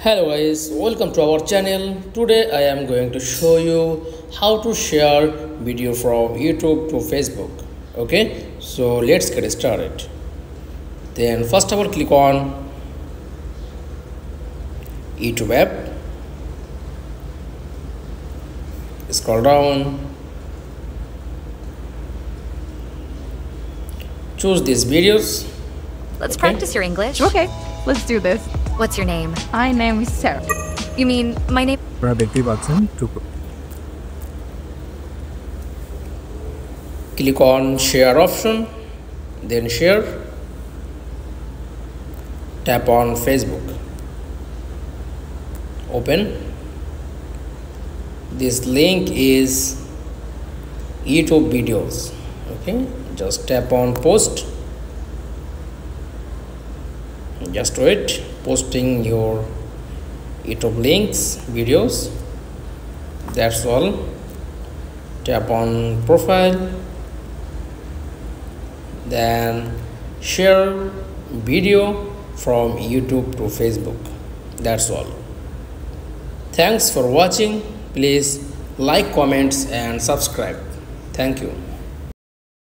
Hello guys, welcome to our channel. Today I am going to show you how to share video from YouTube to Facebook. Okay, so let's get started. Then first of all, click on YouTube app. Scroll down. Choose these videos. Let's Okay. practice your English. Okay, let's do this. What's your name? My name is Sarah. You mean my name? ব্যক্তি পাচ্ছেন Click on share option, then share. Tap on Facebook. Open. This link is YouTube videos. Okay, just tap on post. Just wait, posting your YouTube links, videos. That's all. Tap on profile, then share video from YouTube to Facebook. That's all. Thanks for watching. Please like, comments and subscribe. Thank you.